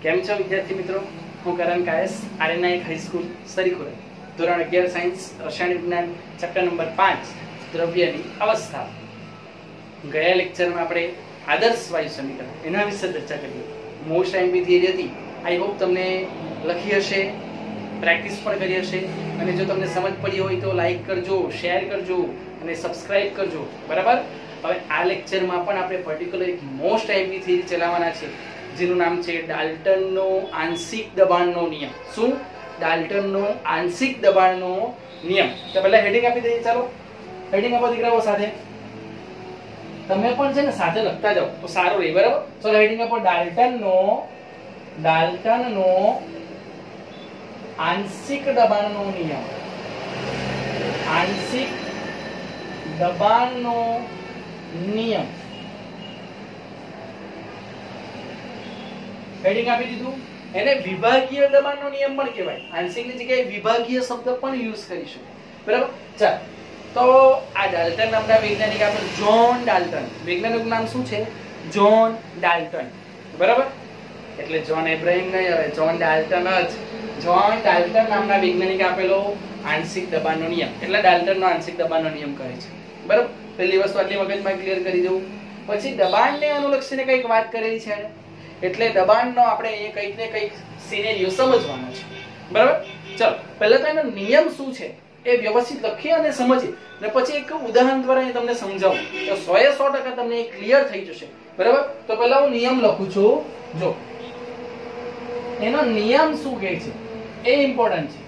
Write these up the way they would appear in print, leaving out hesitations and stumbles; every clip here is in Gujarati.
કેમ છો વિદ્યાર્થી મિત્રો? હું કરણ કાયસ, આર્યનાયક હાઈસ્કૂલ સરીખુરા, ધોરણ 11 સાયન્સ રસાયણ વિજ્ઞાન ચેપ્ટર નંબર 5 દ્રવ્યની અવસ્થા. ગયા લેક્ચરમાં આપણે આદર્શ વાયુ સમીકરણ એના વિશે ચર્ચા કરી. મોસ્ટ એમ્પી થિયરી હતી. આઈ હોપ તમને લખી હશે, પ્રેક્ટિસ પણ કરી હશે, અને જો તમને સમજ પડી હોય તો લાઈક કરજો, શેર કરજો અને સબસ્ક્રાઇબ કરજો. બરાબર. હવે આ લેક્ચરમાં પણ આપણે પર્ટિક્યુલર એક મોસ્ટ એમ્પી થિયરી ચલાવવાના છે, જેનું નામ છે ડાલ્ટનનો આંશિક દબાણનો નિયમ. શું? ડાલ્ટનનો આંશિક દબાણનો નિયમ. તો પહેલા હેડિંગ આપી દઈએ. ચાલો હેડિંગ આપો દીકરાઓ સાથે. તમે પણ છે ને સાથે લખતા જાઓ તો સારું રહે. બરાબર. ચલો હેડિંગ આપો. ડાલ્ટનનો આંશિક દબાણનો નિયમ. આંશિક દબાણનો નિયમ. હેડિંગ આપી દીધું. એને વિભાગીય દબાણનો નિયમ પણ કહેવાય. આંશિકની જગ્યાએ વિભાગીય શબ્દ પણ યુઝ કરીશું. બરાબર. ચાલ, તો આ ડાલ્ટન નામના વૈજ્ઞાનિક આપણે જ્હોન ડાલ્ટન. વૈજ્ઞાનિકનું નામ શું છે? John Dalton. બરાબર. એટલે જ્હોન એબ્રાહિમ નહીં, હવે જ્હોન ડાલ્ટન જ. જ્હોન ડાલ્ટન નામના વૈજ્ઞાનિક આપેલો આંશિક દબાણનો નિયમ, એટલે ડાલ્ટનનો આંશિક દબાણનો નિયમ કહે છે. બરાબર. પહેલી વસ્તુ આટલી મગજમાં ક્લિયર કરી દઉં. પછી દબાણને અનુલક્ષીને કંઈક વાત કરેલી છે, એટલે દબાણનો આપણે એ કંઈક ને કંઈક સિનેરિયો સમજવાનો છે. બરાબર. ચલો પહેલા તો એનો નિયમ શું છે એ વ્યવસ્થિત લખીએ અને સમજીએ, અને પછી એક ઉદાહરણ દ્વારા તમને સમજાવું તો 100% તમને એ ક્લિયર થઈ જશે. બરાબર. તો પહેલા હું નિયમ લખું છું. જો એનો નિયમ શું કહે છે એ ઇમ્પોર્ટન્ટ છે.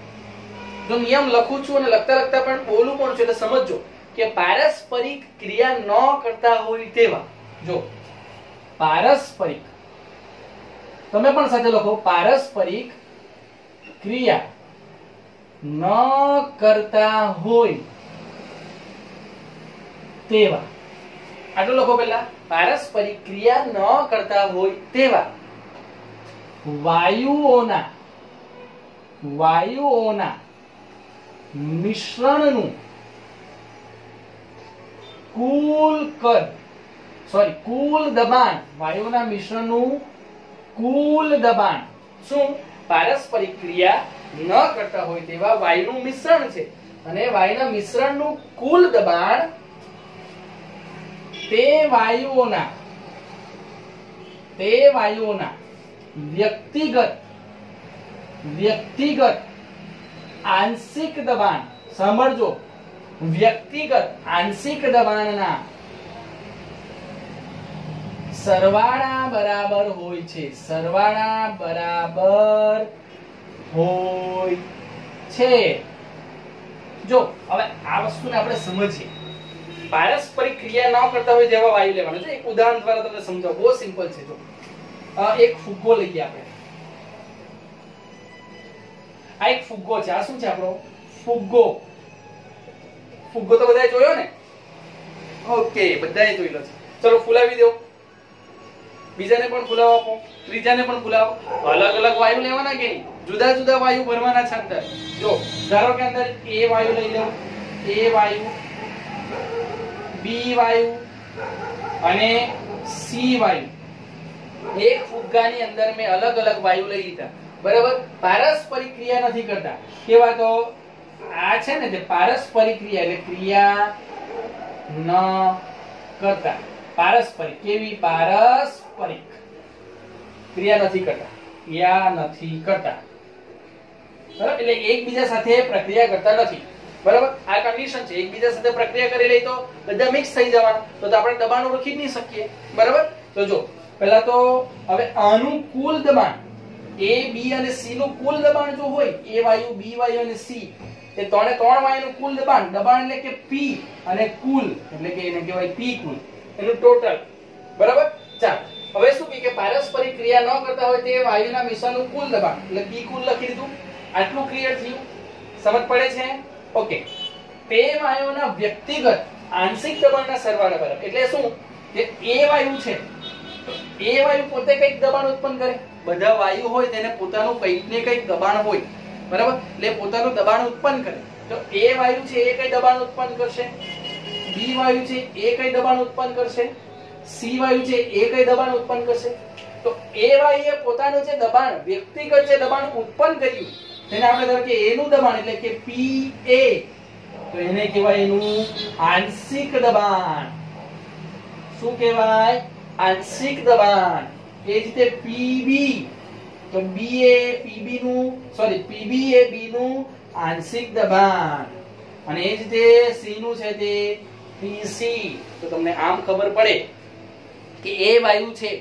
જો નિયમ લખું છું અને લખતા લખતા પણ બોલું પણ છું, એટલે સમજજો કે પારસ્પરિક ક્રિયા ન કરતા હોય તેવા. જો પારસ્પરિક, તમે પણ સાથે લખો, પારસ્પરિક ક્રિયા ન કરતા હોય તેવા. આટલું લખો પહેલા. પારસ્પરિક ક્રિયા ન કરતા હોય તેવા વાયુઓના મિશ્રણનું કુલ દબાણ. વાયુઓના મિશ્રણનું કુલ દબાણ. શું? પારસ્પરિક ક્રિયા ન કરતા હોય તેવા વાયુનું મિશ્રણ છે, અને વાયુના મિશ્રણનું કુલ દબાણ તે વાયુઓના વ્યક્તિગત આંશિક દબાણ. સાંભળજો, વ્યક્તિગત આંશિક દબાણના સરવાળા બરાબર હોય છે. સરવાળા બરાબર હોય છે. જો હવે આ વસ્તુને આપણે સમજીએ. પારસ્પરિક ક્રિયા ન કરતા હોય જેવા વાયુ લેવાના છે. એક ઉદાહરણ દ્વારા તમને સમજાવું. બહુ સિમ્પલ છે. જો એક ફુગ્ગો લઈએ આપણે. આ એક ફુગ્ગો છે. આ શું છે આપણો? ફુગ્ગો. ફુગ્ગો તો બધાએ જોયો ને? ઓકે, બધાએ જોયેલો છે. ચલો ફુલાવી દો. બીજાને પણ ફુલાવો આપો, ત્રીજાને પણ ફુલાવો. અલગ અલગ વાયુ લેવાના કે નહીં? જુદા જુદા વાયુ ભરવાના છે અંદર. જો ધારો કે અંદર એ વાયુ લઈ લો, એ વાયુ, બી વાયુ અને સી વાયુ. એક ફુગ્ગાની અંદર મેં અલગ અલગ વાયુ લઈ લીધા. બરાબર. પારસ્પરિક ક્રિયા નથી કરતા. કેવા? તો આ છે ને, જે પારસ્પરિક ક્રિયા એટલે ક્રિયા ન કરતા. પારસ્પરિક. કેવી? પારસ્પરિક ક્રિયા નથી કરતા. બરાબર. એટલે એકબીજા સાથે પ્રક્રિયા કરતા નથી. બરાબર. આ કન્ડિશન છે. એકબીજા સાથે પ્રક્રિયા કરી લઈ તો બધા મિક્સ થઈ જવાના, તો આપણે દબાણ ઓળખી જ નહીં શકીએ. બરાબર. તો જો પહેલા તો હવે આનું કુલ દબાણ, એ બી અને સી નું કુલ દબાણ જો હોય, એ વાયુ, બી વાયુ અને સી, એ ત્રણે ત્રણ વાયુનું કુલ દબાણ એટલે કે પી, અને કુલ એટલે કે એને કહેવાય પી કુલ, એનું ટોટલ. બરાબર. ચાલ હવે શું કે પારસ્પરિક ક્રિયા ન કરતા હોય તે વાયુના મિશ્રણનું કુલ દબાણ એટલે પી કુલ લખી દીધું. આટલું ક્લિયર થયું? સમજ પડે છે? ઓકે. તે વાયુના વ્યક્તિગત આંશિક દબાણના સરવાળા બરાબર. એટલે શું કે એ વાયુ છે, એ વાયુ પોતે કંઈક દબાણ ઉત્પન્ન કરે. બધા વાયુ હોય તેને પોતાનું કંઈક ને કંઈક દબાણ હોય. બરાબર. એટલે પોતાનું દબાણ ઉત્પન્ન કરે. તો એ વાયુ છે એ કઈ દબાણ ઉત્પન્ન કરશે? બી વાયુ છે એ કઈ દબાણ ઉત્પન્ન કરશે? સી વાયુ છે એ કઈ દબાણ ઉત્પન્ન કરશે? તો એ વાયુએ પોતાનું જે દબાણ વ્યક્તિગત જે દબાણ ઉત્પન્ન કર્યું તેને આપણે ધારો કે A નું દબાણ એટલે કે PA, તો એને કહેવાય એનું આંશિક દબાણ. શું કહેવાય? આંશિક દબાણ. એ જ રીતે PB, તો BA PB નું PB એ B નું આંશિક દબાણ, અને એ જ રીતે C નું છે તે PC. તો તમને આમ ખબર પડે કે એ વાયુ છે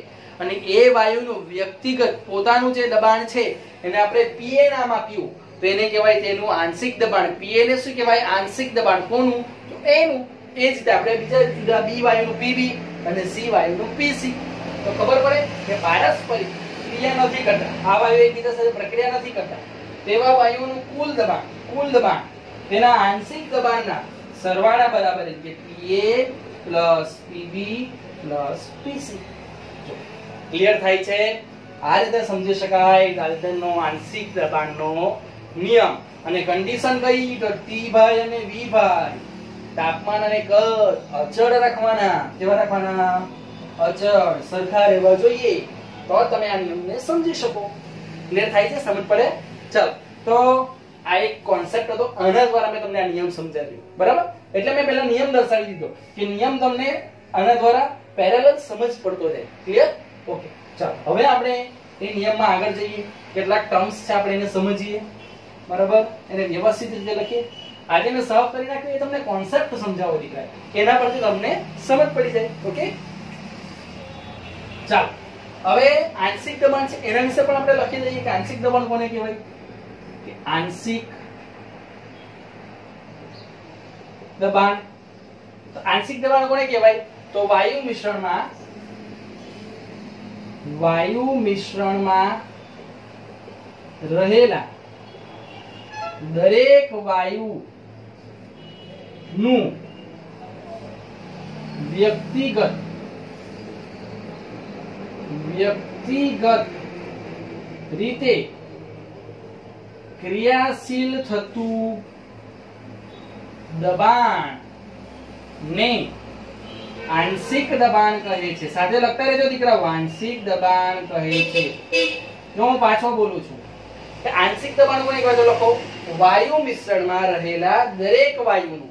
અને એ વાયુનું વ્યક્તિગત પોતાનું જે દબાણ છે એને આપણે PA નામ આપ્યું, તો એને કહેવાય તેનું આંશિક દબાણ. PA ને શું કહેવાય? આંશિક દબાણ. કોનું? તો A નું. એ જ રીતે આપણે બીજા જુદા B વાયુનું PB અને C વાયુનું PC. તો ખબર પડે કે પારસ્પરિક ક્રિયા નથી કરતા, આ વાયુ એકબીજા સાથે પ્રક્રિયા નથી કરતા, તેવા વાયુનું કુલ દબાણ તેના આંશિક દબાણના સરવાળા બરાબર એટલે PA PB PC. ક્લિયર થાય છે? આ રીતે સમજી શકાય ડાલ્ટનનો આંશિક દબાણનો નિયમ. અને કન્ડિશન કઈ? તો T ભાઈ અને V ભાઈ તાપમાન અને કદ અચળ રાખવાના. કેવા રાખવાના? અચળ, સરખા રહેવા જોઈએ, તો તમે આ નિયમને સમજી શકો. ક્લિયર થાય છે? સમજ પડે? ચાલો, તો આ એક કોન્સેપ્ટ હતો, આના દ્વારા મેં તમને આ નિયમ સમજાવ્યો. બરાબર? એટલે મેં પહેલા નિયમ દર્શાવી દીધો કે નિયમ તમને આના દ્વારા પેરેલલ સમજ પડતો જાય. ક્લિયર? ઓકે, ચાલો હવે આપણે એ નિયમમાં આગળ જઈએ. કેટલાક ટર્મ્સ છે આપણે એને સમજીએ. બરાબર? એને વ્યવસ્થિત રીતે લખીએ. આજે મેં સાફ કરી નાખ્યું, એ તમને કોન્સેપ્ટ સમજાવો દીકરા, એના પરથી તમને સમજ પડી જાય. ઓકે, ચાલો હવે આંશિક દબાણ છે એના વિશે પણ આપણે લખી દઈએ કે આંશિક દબાણ કોને કહેવાય? કે આંશિક દબાણ. તો આંશિક દબાણ કોને કહેવાય? તો વાયુ મિશ્રણમાં રહેલા દરેક વાયુનું વ્યક્તિગત રીતે ક્રિયાશીલ થતું દબાણ ને આંશિક દબાણ કહે છે. સાથે લખતા રહેજો દીકરાઓ, આંશિક દબાણ કહે છે. જો હું પાછો બોલું છું કે આંશિક દબાણ કોને કહેવાય? તો લખો, વાયુ મિશ્રણમાં રહેલા દરેક વાયુનું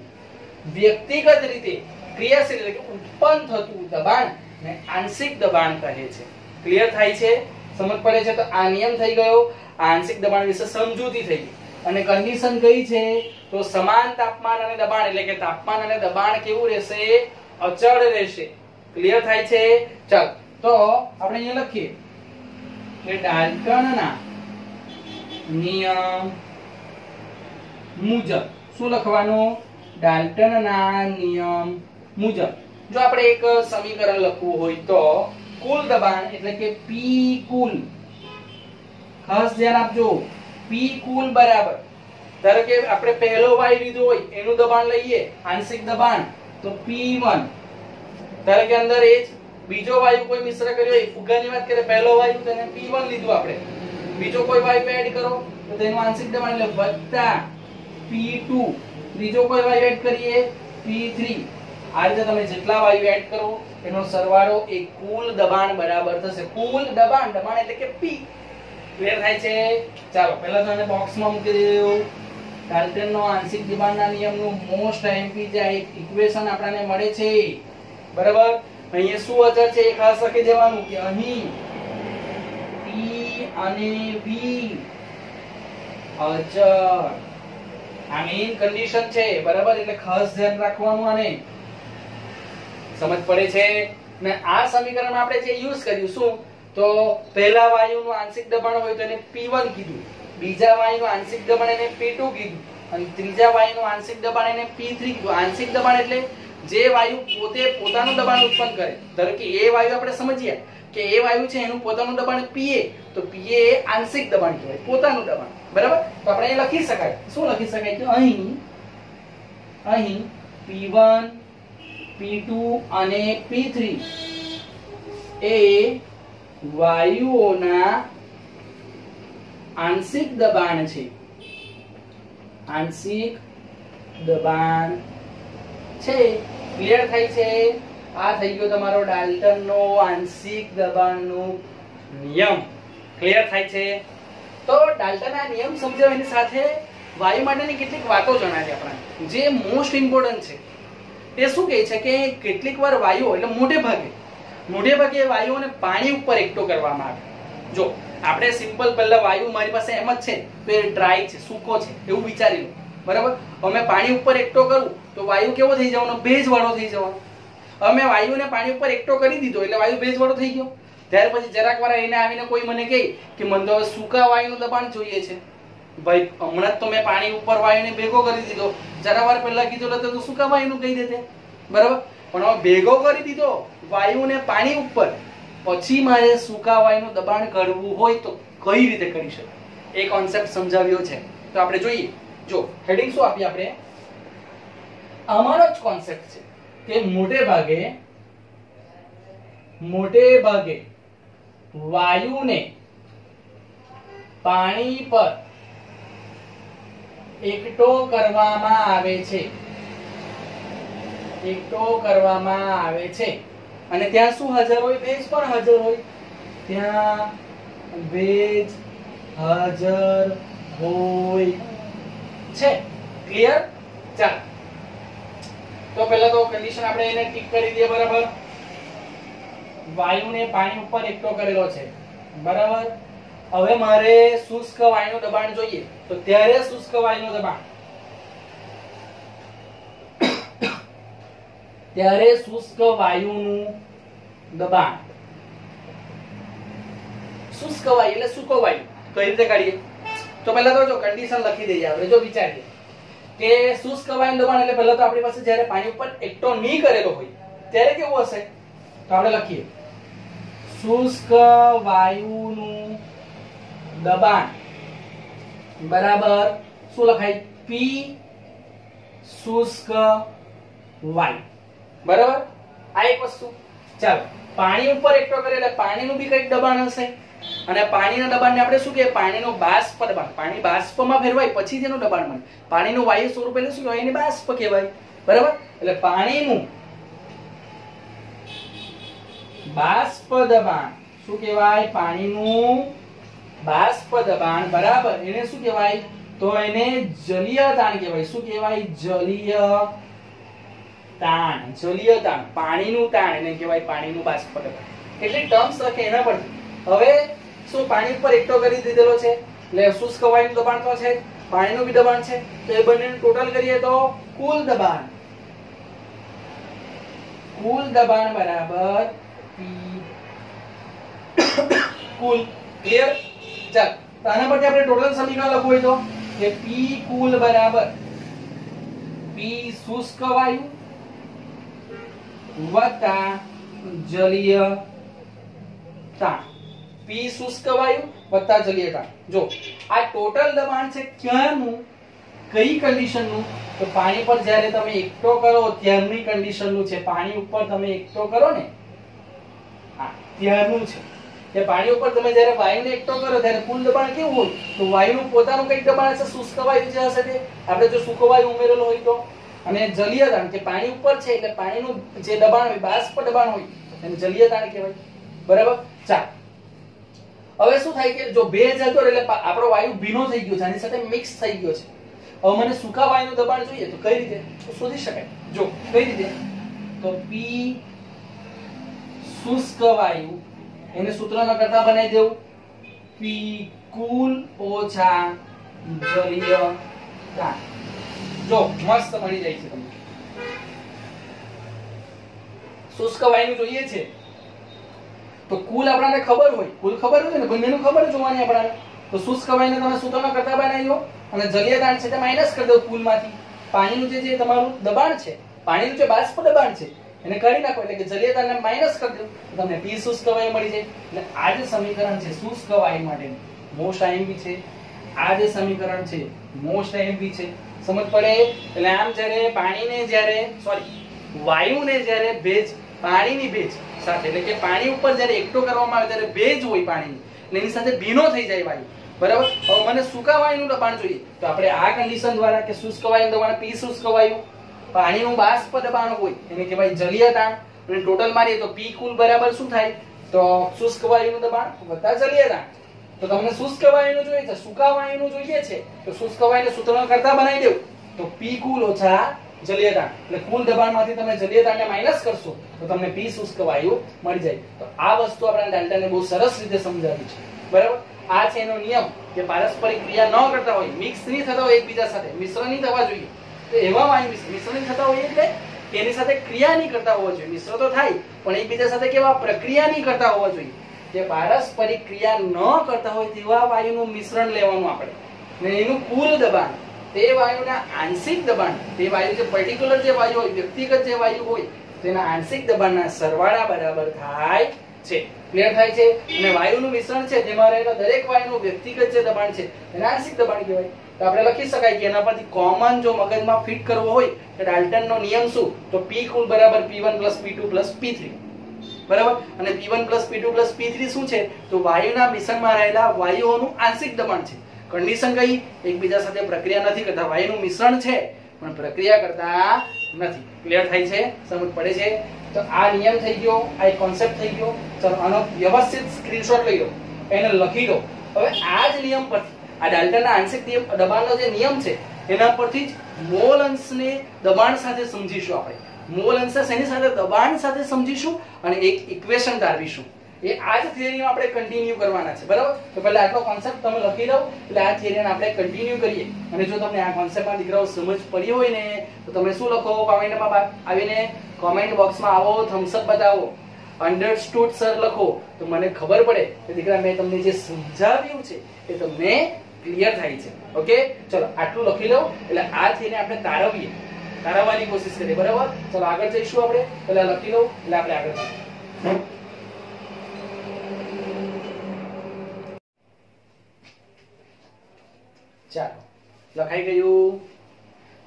વ્યક્તિગત રીતે ક્રિયાશીલ એટલે કે ઉત્પન્ન થતું દબાણ ને આંશિક દબાણ કહે છે. ક્લિયર થાય છે? સમજ પડે છે? તો આ નિયમ થઈ ગયો, આંશિક દબાણ વિશે સમજૂતી થઈ ગઈ. અને કન્ડિશન કઈ છે? તો સમાન તાપમાન અને દબાણ એટલે કે તાપમાન અને દબાણ કેવું રહેશે? અચળ રહેશે. ક્લિયર થાય છે? ચાલો, તો આપણે અહીંયા લખીએ કે ડાલ્ટનના નિયમ મુજબ. શું લખવાનું? ડાલ્ટનના નિયમ મુજબ જો આપણે એક સમીકરણ લખવું હોય તો કુલ દબાણ એટલે કે P કુલ, ખાસ ધ્યાન આપજો, P કુલ બરાબર, ધારો કે આપણે પહેલો વાયુ લીધો હોય એનું દબાણ લઈએ આંશિક દબાણ તો P1, ધારો કે અંદર એ જ બીજો વાયુ કોઈ મિશ્ર કર્યો હોય, ફુગાની વાત કરીએ, પહેલો વાયુ તો એને P1 લીધું આપણે, બીજો કોઈ વાયુ એડ કરો તો તેનું આંશિક દબાણ એટલે વત્તા P2, ત્રીજો કોઈ વાયુ એડ કરીએ P3. આ રીતે તમે જેટલા વાયુ એડ કરો એનો સરવાળો એ કુલ દબાણ બરાબર થશે. કુલ દબાણ એટલે કે P. ક્લિયર થાય છે? ચાલો પહેલા તો આને બોક્સમાં મૂકી દેવું. ડાલ્ટનનો આંશિક દબાણના નિયમનું મોસ્ટ આઈએમપી જે ઇક્વેશન આપણને મળે છે, બરાબર? અહીંયા શું અચળ છે એ ખાસ લખી દેવાનું કે અહીં P અને V અચળ. આ મેઈન કન્ડિશન છે, બરાબર? એટલે ખાસ ધ્યાન રાખવાનું. આને સમજ પડે છે ને? આ સમીકરણમાં આપણે જે યુઝ કર્યું શું, તો પહેલા વાયુનું આંશિક દબાણ હોય તો એને P1 કીધું, બીજા વાયુનું આંશિક દબાણ એને P2 કીધું, અને ત્રીજા વાયુનું આંશિક દબાણ એને P3 કીધું. આંશિક દબાણ એટલે જે વાયુ પોતે પોતાનું દબાણ ઉત્પન્ન કરે. ધારો કે એ વાયુ આપણે સમજીએ કે એ વાયુ છે એનું પોતાનું દબાણ Pa, તો Pa એ આંશિક દબાણ કહેવાય, પોતાનું દબાણ, બરાબર? તો આપણે એ લખી શકાય. શું લખી શકાય? કે અહીં P1, P2 અને P3 એ વાયુઓના આંશિક દબાણ છે. આંશિક દબાણ છે. ક્લિયર થાય છે? આ થઈ ગયો તમારો ડાલ્ટનનો આંશિક દબાણનું નિયમ. ક્લિયર થાય છે? તો ડાલ્ટનના નિયમ સમજાવવાની સાથે વાયુ માટેની કેટલીક વાતો જણાવી આપણને જે મોસ્ટ ઇમ્પોર્ટન્ટ છે. તે શું કહે છે કે કેટલીક વાર વાયુઓ એટલે મોટે ભાગે વાયુઓને પાણી ઉપર એકઠો કરવામાં આવે. જો આપણે સિમ્પલ પહેલા વાયુ મારી પાસે એમ જ છે તો એ ડ્રાય છે, સૂકો છે એવું વિચારી લો, બરાબર. અમે પાણી ઉપર એકઠો કરું તો વાયુ કેવો થઈ જવાનો? ભેજવાળો થઈ જવાનો. અમે વાયુને પાણી ઉપર એકઠો કરી દીધો એટલે વાયુ ભેજવાળો થઈ ગયો. ત્યાર પછી જરાક વાર એને આવીને કોઈ મને કહે કે મને તો સૂકા વાયુનું દબાણ જોઈએ છે. ભાઈ હમણાં જ તો મેં પાણી ઉપર વાયુને ભેગો કરી દીધો, જરા વાર પહેલા કીધું તો સૂકા વાયુનું કહી દેતે, બરાબર. પણ હવે ભેગો કરી દીધો વાયુને પાણી ઉપર, પછી મારે સૂકા વાયુનું દબાણ કરવું હોય તો કઈ રીતે કરી શકાય એ કોન્સેપ્ટ સમજાવ્યો છે. તો આપણે જોઈએ. જો હેડિંગ શું આપી આપણે? અમારો જ કોન્સેપ્ટ છે કે મોટે ભાગે વાયુને પાણી પર એકઠો કરવામાં આવે છે. અને ત્યાં શું હાજર હોય? ભેજ પણ હાજર હોય. ત્યાં ભેજ હાજર હોય છે. ક્લિયર? ચાલો તો પહેલા તો કન્ડિશન આપણે એને ટિક કરી દઈએ, બરાબર. વાયુને પાણી ઉપર એકઠો કરેલો છે, બરાબર. હવે મારે શુષ્ક વાયુનું દબાણ જોઈએ તો ત્યારે શુષ્ક વાયુનું દબાણ શુષ્ક વાયુ એટલે સૂકો વાયુ કઈ રીતે કાઢીએ? તો પહેલા તો જો કન્ડિશન લખી દઈએ આપણે. જો વિચારીએ કે શુષ્ક વાયુનું દબાણ એટલે પહેલા તો આપણી પાસે જ્યારે પાણી ઉપર એકઠો નહીં કરેલો હોય ત્યારે કેવું હશે? તો આપણે લખીએ શુષ્ક વાયુનું દબાણ બરાબર શું લખાય? P શુષ્ક વાયુ, બરાબર. આ એક વસ્તુ. ચાલો પાણી ઉપર એકઠો કરે એટલે પાણીનું બી કંઈક દબાણ હશે, અને પાણીના દબાણને આપણે શું કહીએ? પાણીનું બાષ્પ દબાણ. પાણી બાષ્પમાં ફેરવાય પછી તેનું દબાણ મળે. પાણીનું વાયુ સ્વરૂપ એટલે શું કહેવાય? એને બાષ્પ કહેવાય, બરાબર. એટલે પાણીનું બાષ્પ દબાણ શું કહેવાય? પાણીનું બાષ્પ દબાણ, બરાબર. એને શું કહેવાય? તો એને જલીય તાણ કહેવાય. શું કહેવાય? જલીય તાણ. પાણીનું તાણ એને કહેવાય પાણીનું બાષ્પ દબાણ. કેટલી ટર્મ્સ લખે એના પરથી. હવે શું પાણી ઉપર એકઠો કરી દીધેલો છે એટલે શુષ્ક વાયુનું દબાણ તો છે, પાણીનું બી દબાણ છે, તો એ બંનેનું ટોટલ કરીએ તો કુલ દબાણ બરાબર કુલ. ક્લિયર? ચાલ તો આના પરથી આપણે ટોટલ સમીકરણ લખવું હોય તો કે P કુલ બરાબર P શુષ્ક વાયુ વત્તા જલીય તાણ. P શુષ્ક વાયુ વત્તા જલીય તાણ. જો આ ટોટલ દબાણ છે ક્યાંનું? કઈ કન્ડિશનનું? તો પાણી પર જ્યારે તમે એકઠો કરો ત્યારની કન્ડિશનનું છે. પાણી ઉપર તમે એકઠો કરો ને હા ત્યારનું છે. કે પાણી ઉપર તમે જ્યારે વાયુને એકઠો કરો ત્યારે કુલ દબાણ કેવું હોય? તો વાયુનું પોતાનું કંઈક દબાણ હશે, શુષ્ક વાયુ જે હશે તે. આપણે જો સૂકો વાયુ ઉમેરેલો હોય તો. અને જલીય તાણ કે પાણી ઉપર છે એટલે પાણીનું જે દબાણ હોય બાષ્પ દબાણ હોય એને જલીય તાણ કહેવાય, બરાબર. ચાલ હવે શું થાય કે જો ભેજ હતો એટલે આપણો વાયુ ભીનો થઈ ગયો છે, આની સાથે મિક્સ થઈ ગયો છે. હવે મને સૂકા વાયુનું દબાણ જોઈએ તો કઈ રીતે શોધી શકાય? જો કઈ રીતે? તો P શુષ્ક વાયુ એને સૂત્રનો કરતા બનાવી દેવું P કુલ ઓછા જલીય તાણ. જો મસ્ત મળી જાય છે તમને. શુષ્ક વાયુ જોઈએ છે તો કુલ આપણને ખબર હોય, ને બંનેનું ખબર જોવાની આપણને. તો શુષ્ક વાયુને તમે સૂત્રનો કરતા બનાવી લો અને જલીય તાણ છે તે માઈનસ કરી દો કુલમાંથી. પાણીનું જે દબાણનું દબાણ છે, પાણીનું જે બાષ્પ દબાણ છે એને કાઢી નાખો એટલે કે જલીય તાણને માઈનસ કરી દો, તમને P શુષ્ક વાયુ મળી જાય. એટલે આ જે સમીકરણ છે શુષ્ક વાયુ માટેનું મોસ્ટ આઈએમપી છે. આ જે સમીકરણ છે મોસ્ટ આઈએમપી છે. સમજ પડે? એટલે આમ જ્યારે વાયુને જ્યારે ભેજ પાણીની ભેજ સાથે એટલે કે પાણી ઉપર જ્યારે એકઠો કરવામાં આવે ત્યારે ભેજ હોય પાણીની એટલે એની સાથે ભીનો થઈ જાય વાયુ, બરાબર. હવે મને સૂકા વાયુનું દબાણ જોઈએ તો આપણે આ કન્ડિશન દ્વારા કે શુષ્ક વાયુનું દબાણ P શુષ્ક વાયુ, પાણીનું બાષ્પ દબાણ હોય એને કહેવાય જલીય તાણ. અને ટોટલ મારીએ તો P કુલ બરાબર શું થાય? તો શુષ્ક વાયુનું દબાણ વત્તા જલીય તાણ. તો તમને શુષ્ક વાયુનું જોઈએ છે, સૂકા વાયુનું જોઈએ છે, તો શુષ્ક વાયુને સૂત્રમાં કરતા બનાવી દેવું. તો P કુલ ઓછા જલીય તાણ, એટલે કુલ દબાણમાંથી તમે જલીય તાણને માઈનસ કરશો તો તમને P શુષ્ક વાયુ મળી જાય. તો આ વસ્તુ આપણે ડાલ્ટને બહુ સરસ રીતે સમજાવી છે. બરાબર, આ છે એનો નિયમ કે પારસ્પરિક ક્રિયા ન કરતા હોય, મિક્સ નહીં થતા હોય એકબીજા સાથે, મિશ્ર નહીં થવા જોઈએ. તો એવા વાયુ મિશ્ર નહીં થતા હોય એટલે એની સાથે ક્રિયા નહીં કરતા હોવા જોઈએ. મિશ્ર તો થાય પણ એકબીજા સાથે કેવા પ્રક્રિયા નહીં કરતા હોવા જોઈએ. જે પારસ્પરિક ક્રિયા ન કરતા હોય તેવા વાયુનું મિશ્રણ લેવાનું આપણે, ને એનું કુલ દબાણ, તે વાયુના આંશિક દબાણ, તે વાયુ જે પર્ટિક્યુલર જે વાયુ હોય, વ્યક્તિગત જે વાયુ હોય તેના આંશિક દબાણના સરવાળા બરાબર થાય છે. ક્લિયર થાય છે? અને વાયુનું મિશ્રણ છે જેમાં રહેલા દરેક વાયુનું વ્યક્તિગત જે દબાણ છે તેના આંશિક દબાણ કહેવાય. તો આપણે લખી શકાય કે એના પરથી કોમન જો મગજમાં ફિટ કરવો હોય કે ડાલ્ટનનો નિયમ શું, તો P કુલ બરાબર P1 P2 P3. બરાબર, અને P1 P2 P3 શું છે, તો વાયુના મિશ્રણમાં રહેલા વાયુઓનું આંશિક દબાણ છે. કન્ડિશન કઈ, એકબીજા સાથે પ્રક્રિયા નથી કરતા, વાયુનું મિશ્રણ છે પણ પ્રક્રિયા કરતા નથી. ક્લિયર થાય છે? સમજ પડે છે? તો આ નિયમ થઈ ગયો, આ એક કોન્સેપ્ટ થઈ ગયો. ચલો આનો વ્યવસ્થિત સ્ક્રીનશોટ લઈ લો, એને લખી દો. હવે આ જ નિયમ પરથી, આ ડાલ્ટનના આંશિક દબાણનો જે નિયમ છે એના પરથી જ મોલ અંશને દબાણ સાથે સમજીશું આપણે. મોલ અંશ એની સાથે દબાણ સાથે સમજીશું અને એક ઇક્વેશન તારવીશું. એ આ જ થિયરીમાં આપણે કન્ટિન્યુ કરવાના છે. બરાબર, તો પહેલા આટલો કોન્સેપ્ટ તમે લખી લો, એટલે આ થિયરીને આપણે કન્ટિન્યુ કરીએ. અને જો તમને આ કોન્સેપ્ટમાં દીકરાઓ સમજ પડી હોય ને તો તમે શું લખો, કોમેન્ટમાં આવીને કોમેન્ટ બોક્સમાં આવો, થમ્સ અપ બતાવો, અન્ડરસ્ટુડ સર લખો, તો મને ખબર પડે કે દીકરા મેં તમને જે સમજાવ્યું છે એ તમને ક્લિયર થાય છે. ઓકે, ચલો આટલું લખી લો, એટલે આ થિયરીને આપણે તારવવાની કોશિશ કરીએ. બરાબર, ચલો આગળ જઈશું. આપણે પહેલા લખી લો એટલે આપણે આગળ જઈએ. ચાલો, લખાઈ ગયું.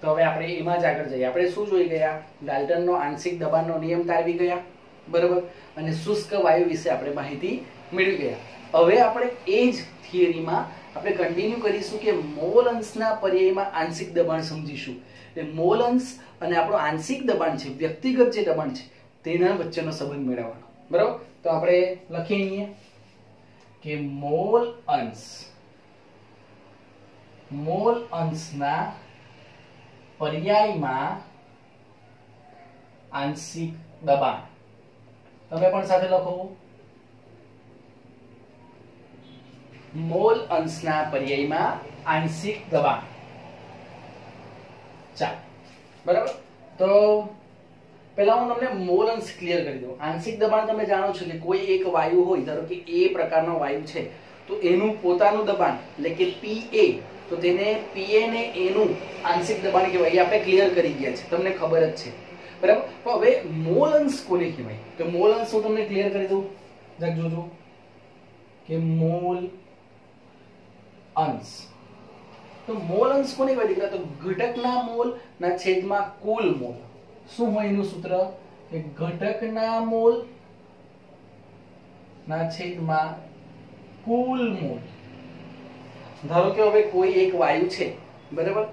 તો હવે આપણે એમાં જ આગળ જઈએ. આપણે શું જોઈ ગયા, ડાલ્ટનનો આંશિક દબાણનો નિયમ તારવી ગયા. બરાબર, અને શુષ્ક વાયુ વિશે આપણે માહિતી મેળવી ગયા. હવે આપણે એ જ થિયરીમાં આપણે કન્ટિન્યુ કરીશું કે મોલ અંશના પર્યાયમાં આંશિક દબાણ સમજીશું. એટલે મોલ અંશ અને આપણો આંશિક દબાણ છે, વ્યક્તિગત જે દબાણ છે તેના વચ્ચેનો સંબંધ મેળવવાનો. બરાબર, તો આપણે લખીએ કે મોલ અંશના પર્યાયમાં આંશિક દબાણ. તમે પણ સાથે લખો, મોલ અંશના પર્યાયમાં આંશિક દબાણ. ચાલો, બરાબર. તો પહેલા હું તમને મોલ અંશ ક્લિયર કરી દઉં. આંશિક દબાણ તમે જાણો છો કે કોઈ એક વાયુ હોય, ધારો કે એ પ્રકારનો વાયુ છે, તો એનું પોતાનું દબાણ એટલે કે Pa, તો તેને Pa ને એનું આંશિક દબાણ કહેવાય. એ આપણે ક્લિયર કરી ગયા છે, તમને ખબર જ છે. બરાબર, તો હવે મોલ અંશ કોને કહેવાય, તો મોલ અંશ હું તમને ક્લિયર કરી દઉં. જરા જોજો કે મોલ અંશ, તો મોલ અંશ કોને કહેવાય દીકરા, તો ઘટકના મોલ ના છેદમાં કુલ મોલ. શું હોય એનું સૂત્ર, કે ઘટકના મોલ ના છેદમાં કુલ મોલ. ધારો કે હવે કોઈ એક વાયુ છે, બરાબર,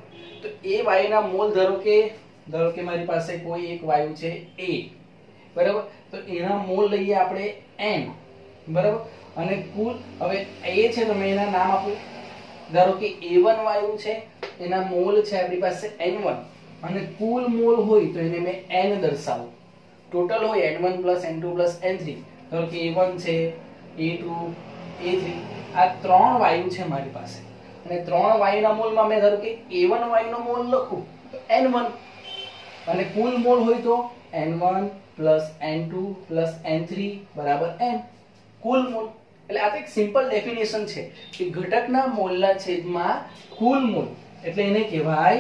તો એ વાયુના મોલ ધારો કે મારી પાસે કોઈ એક વાયુ છે A, બરાબર, તો એના મોલ લઈએ આપણે N, બરાબર, અને કુલ હવે A છે તો મેં એના નામ આપું. ધારો કે A1 વાયુ છે, એના મોલ છે આપણી પાસે N1, અને કુલ મોલ હોય તો એને મેં N દર્શાવું. ટોટલ હોય N1 N2 N3. ધારો કે A1 છે, A2, A3, આ ત્રણ વાયુ છે મારી પાસે, અને ત્રણ વાયુના મોલમાં મેં ધારો કે A1 વાયુનો મોલ લખું તો N1, અને કુલ મોલ હોય તો N1 N2 N3 બરાબર N, કુલ મોલ. એટલે આ તો એક સિમ્પલ ડેફિનેશન છે કે ઘટકના મોલના છેદમાં કુલ મોલ, એટલે એને કહેવાય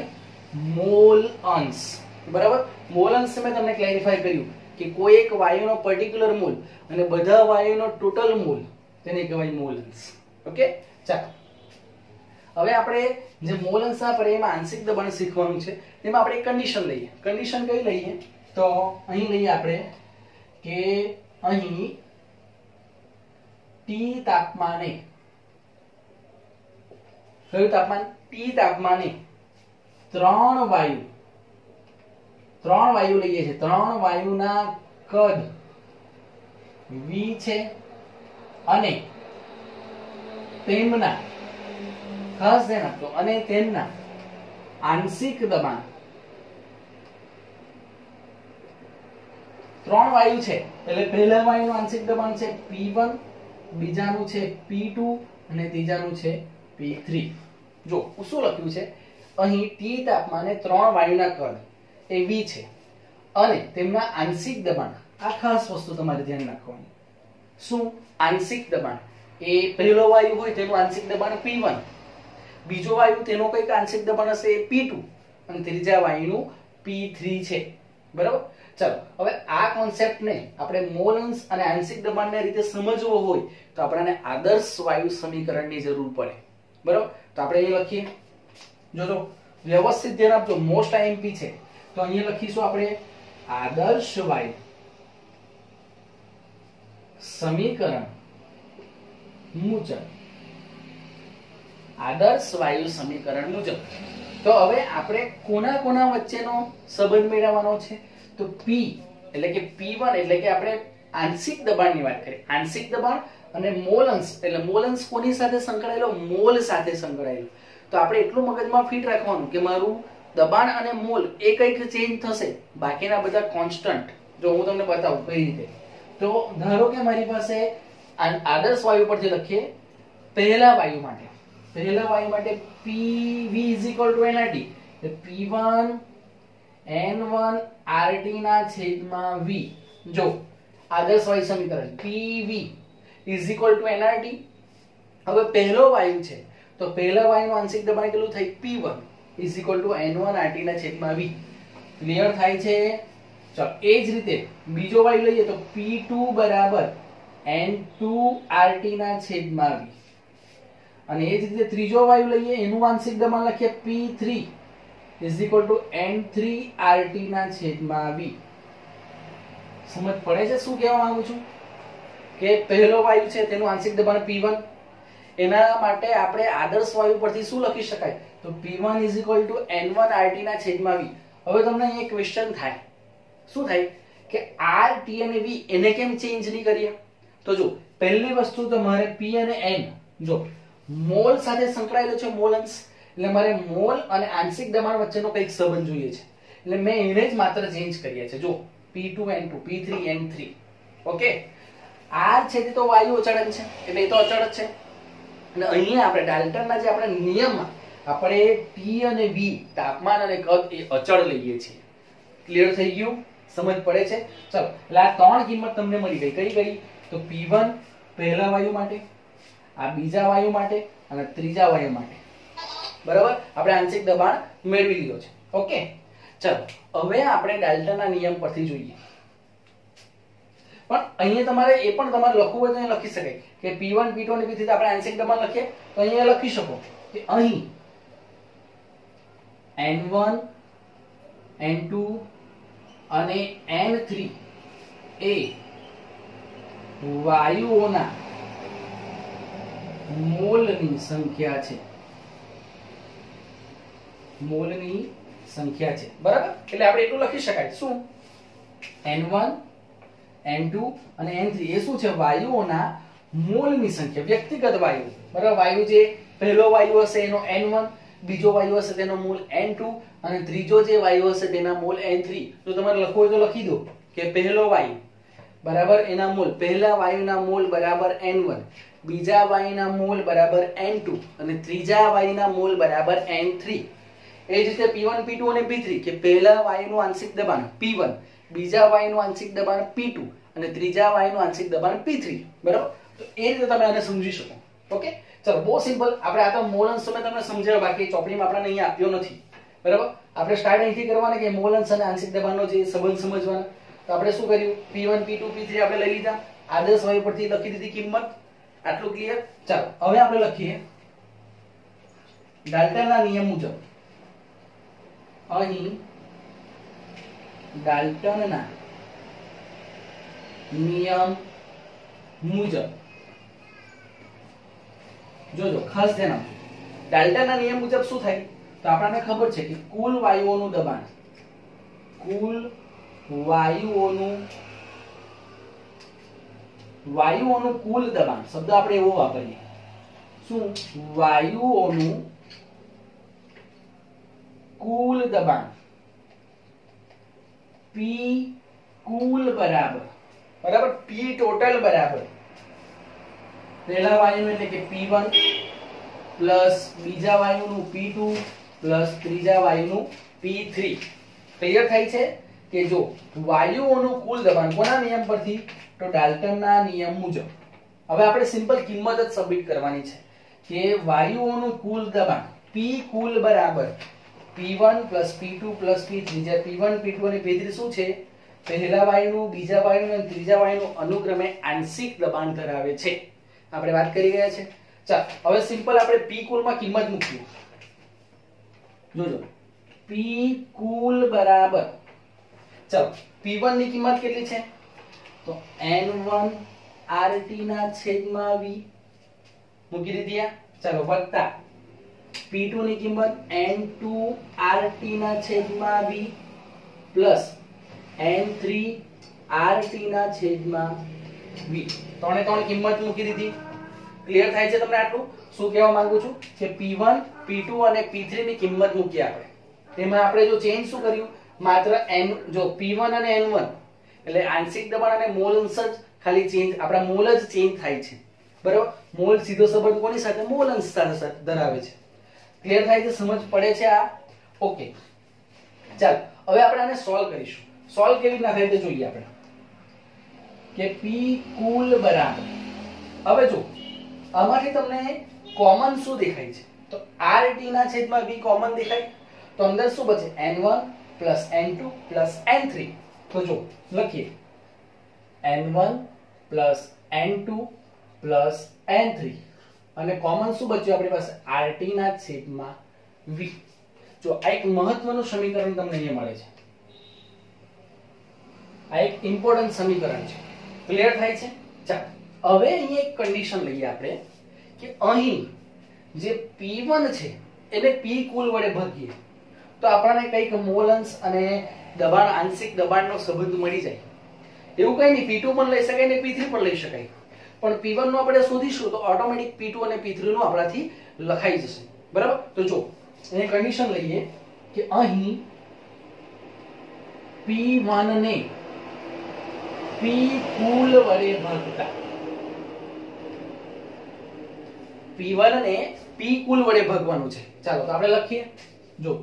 મોલ અંશ. બરાબર, મોલ અંશ મેં તમને ક્લેરિફાય કર્યું કે કોઈ એક વાયુનો પર્ટિક્યુલર મોલ અને બધા વાયુનો ટોટલ મોલ, તેને કહેવાય મોલ અંશ. ઓકે, ચાલો હવે આપણે જે મોલ અંશના પર્યાયમાં આંશિક દબાણ શીખવાનું છે તેમાં આપણે કન્ડિશન લઈએ. કન્ડિશન કઈ લઈએ, તો અહીં લઈએ આપણે કે અહીં T તાપમાને, કયું તાપમાન, T તાપમાને ત્રણ વાયુ લઈએ છીએ. ત્રણ વાયુના કદ V છે અને તેમના ખાસ ધ્યાન આપજો અને તેમના આંશિક દબાણ 3 વાયુ છે એટલે પહેલા વાયુનું આંશિક દબાણ છે P1, બીજાનું છે P2 અને ત્રીજાનું છે P3. જો શું લખ્યું છે અહીં T તાપમાને 3 વાયુના કદ એ V છે અને તેમના આંશિક દબાણ, આ ખાસ વસ્તુ તમારે ધ્યાન રાખવાની. શું આંશિક દબાણ એ પહેલો વાયુ હોય તેનું આંશિક દબાણ P1, બીજો વાયુ તેનો કઈક આંશિક દબાણ હશે P2 અને ત્રીજા વાયુનું P3 છે. બરાબર. ચાલો હવે આ કોન્સેપ્ટને આપણે મોલ અંશ અને આંશિક દબાણને રીતે સમજવો હોય તો આપણને આદર્શ વાયુ સમીકરણની જરૂર પડે. બરાબર. તો આપણે અહીં લખીએ, જો વ્યવસ્થિત ધ્યાન આપજો, મોસ્ટ આઈએમપી છે. તો અહીંયા લખીશું આપણે આદર્શ વાયુ સમીકરણ મુજબ, આદર્શ વાયુ સમીકરણ મુજબ. તો હવે આપણે કોના વચ્ચેનો સંબંધ મેળવવાનો છે? તો P એટલે કે P1 એટલે કે આપણે આંશિક દબાણની વાત કરીએ. આંશિક દબાણ અને મોલ અંશ એટલે મોલ અંશ કોની સાથે સંકળાયેલો? મોલ સાથે સંકળાયેલો. તો આપણે એટલું મગજમાં ફિટ રાખવાનું કે મારું દબાણ અને મોલ એ કંઈક ચેન્જ થશે, બાકીના બધા કોન્સ્ટન્ટ. જો હું તમને બતાવું કઈ રીતે. તો ધારો કે મારી પાસે આદર્શ વાયુ પરથી લખીએ પહેલા વાયુ માટે. પહેલા વાયુ માટે PV = nRT. P1 N1 RT ના છેદમાં V. જો આદર્શ વાયુ સમીકરણ PV = nRT. હવે પહેલો વાયુ છે તો પહેલા વાયુનું આંશિક દબાણ કેટલું થાય? P1 = N1 RT ના છેદમાં V. ક્લિયર થાય છે? ચલો એ જ રીતે બીજો વાયુ લઈએ તો P2 = N2 RT ના છેદમાં V. અને એ જ રીતે ત્રીજો વાયુ લઈએ એનું આંશિક દબાણ લખીએ P3 = N3 RT ના છેદમાં V. સમજ પડે છે શું કહેવા માંગુ છું? કે પહેલો વાયુ છે તેનું આંશિક દબાણ P1, એના માટે આપણે આદર્શ વાયુ પરથી શું લખી શકાય? તો P1 = N1 RT ના છેદમાં V. હવે તમને અહીં એક ક્વેશ્ચન થાય. શું થાય કે RT અને V એને કેમ ચેન્જ નહીં કરીએ? તો જો પહેલી વસ્તુ તો મારે P અને N જો મોલ સાથે સંકળાયેલો છે, મોલ અંશ, એટલે મારે મોલ અને આંશિક દબાણ વચ્ચેનો કંઈક સંબંધ જોઈએ છે. એટલે મેં એને જ માત્ર ચેન્જ કર્યા છે. જો P2 N2 P3 N3. Okay. R છે તે તો વાયુ અચળાંક છે એટલે એ તો અચળ જ છે. અને અહીંયા આપણે ડાલ્ટનના જે આપણે નિયમમાં આપણે T અને V તાપમાન અને કદ એ અચળ લઈએ છીએ. ક્લિયર થઈ ગયું? સમજ પડે છે? ચલો એટલે આ ત્રણ કિંમત તમને મળી ગઈ. કઈ કઈ? તો P1 પહેલા વાયુ માટે, આ બીજા વાયુ માટે અને ત્રીજા વાયુ માટે. બરાબર. આપણે આંશિક દબાણ મેળવી લીધો છે. ઓકે. ચલો હવે આપણે ડાલ્ટનના નિયમ પરથી જોઈએ. પણ અહીંયા તમારે એ પણ તમારે લખવું હોય તો અહીંયા લખી શકાય કે P1 P2 અને P3 આપણે આંશિક દબાણ લખીએ તો અહીંયા લખી શકો કે અહીં N1 N2 અને N3 એ વાયુઓના મોલની સંખ્યા છે. મોલની સંખ્યા છે. બરાબર. એટલે આપણે એટલું લખી શકાય. શું? N1 N2 અને N3 એ શું છે? વાયુઓના મોલની સંખ્યા, વ્યક્તિગત વાયુ. બરાબર. વાયુ જે પહેલો વાયુ હશે એનો N1, બીજો વાયુ હશે તેનો મોલ N2 અને ત્રીજો જે વાયુ હશે તેના મોલ N3. તો તમારે લખવું હોય તો લખી દો કે પહેલો વાયુ બરાબર એના મોલ, પહેલા વાયુના મોલ બરાબર N1, બીજા વાયુના મોલ બરાબર N2 અને ત્રીજા વાયુના મોલ બરાબર N3. એ જ રીતે P1 P2 અને P3 કે પહેલા વાયુનું આંશિક દબાણ P1, બીજા વાયુનું આંશિક દબાણ P2 અને ત્રીજા વાયુનું આંશિક દબાણ P3. બરાબર. તો એ રીતે તમે આને સમજી શકો. ઓકે. ચલો બહુ સિમ્પલ. આપણે આ તો મોલ અંશ તમે તમને સમજાવ્યો, બાકી ચોપડીમાં આપણને અહીંયા આપ્યો નથી. બરાબર. આપણે સ્ટાર્ટ અહીંથી કરવાના કે મોલ અંશ અને આંશિક દબાણનો જે સંબંધ સમજવાના. તો આપણે શું કર્યું? P1 P2 P3 આપણે લઈ લીધા, આદર્શ વાયુ પરથી લખી દીધી કિંમત. આટલું ક્લિયર? ચાલો હવે આપણે લખીએ ડાલ્ટનના નિયમ મુજબ. અહીં ડાલ્ટનના નિયમ મુજબ જોજો, ખાસ ધ્યાન આપજો. ડાલ્ટનના નિયમ મુજબ શું થાય? તો આપણને ખબર છે કે કુલ વાયુઓનું દબાણ, કુલ વાયુઓનું વાયુઓનું કુલ દબાણ શબ્દ આપણે એવો વાપરીએ શું વાયુઓનું કુલ દબાણ P કુલ બરાબર P ટોટલ બરાબર પહેલા વાયુનું એટલે કે P1 પ્લસ બીજા વાયુનું P2 પ્લસ ત્રીજા વાયુનું P3 ક્લિયર થાય છે કે જો વાયુઓનું કુલ દબાણ કોના નિયમ પરથી તો ડાલ્ટનના નિયમ મુજબ હવે આપણે સિમ્પલ કિંમત જ સબમિટ કરવાની છે કે વાયુઓનું કુલ દબાણ P કુલ બરાબર P1 P2 P3 જે P1 P2 અને P3 શું છે પહેલા વાયુનું બીજા વાયુનું અને ત્રીજા વાયુનું અનુક્રમે આંશિક દબાણ ધરાવે છે આપણે વાત કરી ગયા છે ચાલ હવે સિમ્પલ આપણે P કુલ માં કિંમત મૂકીએ જોજો P કુલ બરાબર ચાલો P1 ની કિંમત કેટલી છે તો N1 RT ના છેદમાં V મૂકી દીધી આ ચાલો વત્તા P2 ની કિંમત N2 RT ના છેદમાં V પ્લસ N3 RT ના છેદમાં V ત્રણે ત્રણ કિંમત મૂકી દીધી ક્લિયર થાય છે તમને આટલું શું કહેવા માંગુ છું કે P1 P2 અને P3 ની કિંમત મૂકી આપણે તેમાં આપણે જો ચેન્જ શું કર્યું માત્ર n જો P1 અને N1 એટલે આંશિક દબાણ અને મોલ અંશ જ ખાલી ચેન્જ આપડા મોલ જ ચેન્જ થાય છે બરાબર મોલ સીધો સંબંધ કોની સાથે મોલ અંશ સાથે ધરાવે છે ક્લિયર થાય છે સમજ પડે છે આ ઓકે ચાલ હવે આપણે આને સોલ્વ કરીશું સોલ્વ કેવી રીતના થાય તે જોઈએ આપણે કે P કુલ બરાબર હવે જો આમાંથી તમને કોમન શું દેખાય છે તો RT ના છેદમાં V કોમન દેખાય તો અંદર શું બચે N1 N2 N3 તો જો લખીએ N1 N2 N3 અને કોમન શું બચ્યું આપણી પાસે RT ના છેદમાં V જો આ એક મહત્વનું સમીકરણ તમને અહીંયા મળે છે આ એક ઇમ્પોર્ટન્ટ સમીકરણ છે ક્લિયર થાય છે ચાલો હવે અહીંયા એક કન્ડિશન લઈએ આપણે કે અહીં જે P1 છે એને P કુલ વડે ભાગીએ તો આપણને કઈક મોલ અંશ અને દબાણ આંશિક દબાણનો સંબંધ મળી જાય એવું કઈ નહીં P2 પણ લઈ શકાય ને P3 પણ લઈ શકાય પણ P1 નું આપણે શોધીશું તો ઓટોમેટિક P2 અને P3 નું આપણાથી લખાઈ જશે બરાબર તો જો એ કન્ડિશન લઈએ કે અહીં P1 ને P કુલ વડે ભાગતા P1 ને P કુલ વડે ભાગવાનું છે ચાલો તો આપણે લખીએ જો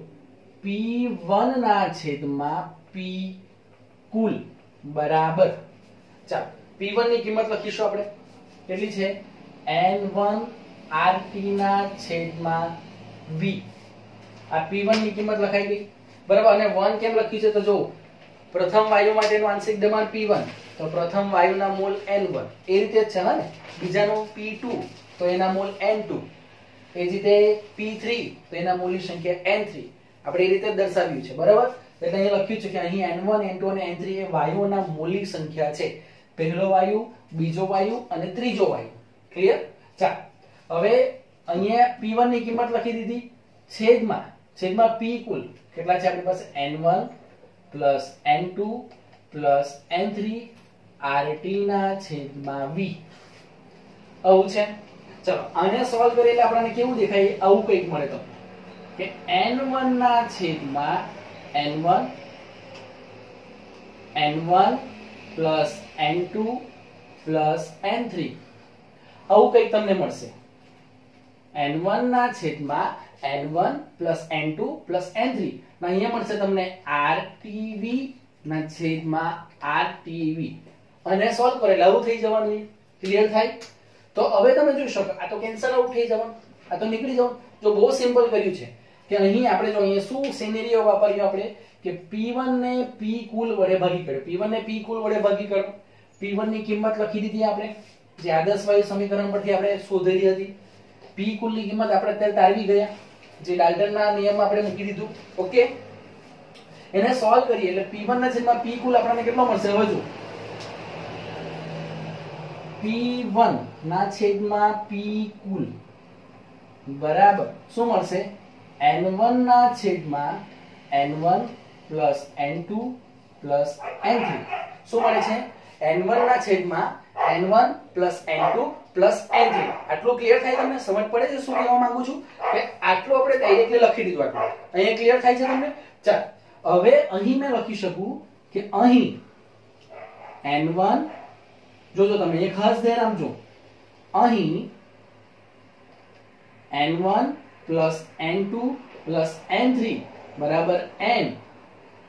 P1 ના છેદમાં P કુલ બરાબર ચાલો P1 ની કિંમત લખીશું આપણે કેટલી છે N1 RT ના છેદમાં V આ P1 ની કિંમત લખાઈ ગઈ બરાબર અને 1 કેમ લખ્યું છે તો જો પ્રથમ વાયુ માટેનું આંશિક દબાણ P1 તો પ્રથમ વાયુના મોલ N1 એ રીતે જ છે ને બીજાનો P2 તો એના મોલ N2 એ જ રીતે P3 તો એના મોલની સંખ્યા N3 આપણે એ રીતે દર્શાવ્યું છે બરાબર એટલે અહીં લખ્યું છે કે અહીં N1 N2 અને N3 એ વાયુઓના મોલની સંખ્યા છે પહેલો વાયુ બીજો વાયુ અને ત્રીજો વાયુ ક્લિયર ચાલ હવે અહીંયા P1 ની કિંમત લખી દીધી છેદમાં P કુલ કેટલા છે આપણી પાસે N1 N2 N3 RT ના છેદમાં V આવું છે ચલો આને સોલ્વ કરીએ એટલે આપણને કેવું દેખાય આવું કંઈક મળે તો કે N1 ના છેદમાં N1 N2 N3 આવું કંઈક તમને મળશે N1 ના છેદમાં N1 N2 N3 ના અહીંયા મળશે તમને RTV ના છેદમાં RTV અને સોલ્વ કરે આવું થઈ જવાનું ક્લિયર થાય તો હવે તમે જોઈ શકો આ તો કેન્સલ આઉટ થઈ જવાનું આ તો નીકળી જવાનું જો બહુ સિમ્પલ કર્યું છે કે અહીં આપણે જો અહીંયા શું સિનેરિયો વાપર્યો આપણે કે P1 ને P કુલ વડે ભાગી કાઢો P1 ને P કુલ વડે ભાગી કાઢો P1 ની કિંમત લખી દીધી આપણે જે આદર્શ વાયુ સમીકરણ પરથી આપણે શોધેલી હતી P કુલ ની કિંમત આપણે અત્યારે તારવી ગયા જે ડાલ્ટનના નિયમ આપણે મૂકી દીધું ઓકે એને સોલ્વ કરીએ એટલે P1 ના છેદમાં P કુલ આપણને કેટલો મળશે હવે જો P1 ના છેદમાં P કુલ બરાબર શું મળશે N1 ના છેદમાં N1 N2 N3 શું મળે છે N1 ના છેદમાં n1 plus n2 plus n3. આટલું ક્લિયર થાય તમને? સમજ પડે છે શું કહેવા માંગુ છું? કે આટલું આપણે ડાયરેક્ટલી લખી દીધું. આટલું અહીંયા ક્લિયર થાય છે તમને? ચાલ હવે અહીં મેં લખી શકું કે અહીં n1, જોજો તમે એક ખાસ ધ્યાન આપજો, અહીં n1 plus n2 plus n3 બરાબર n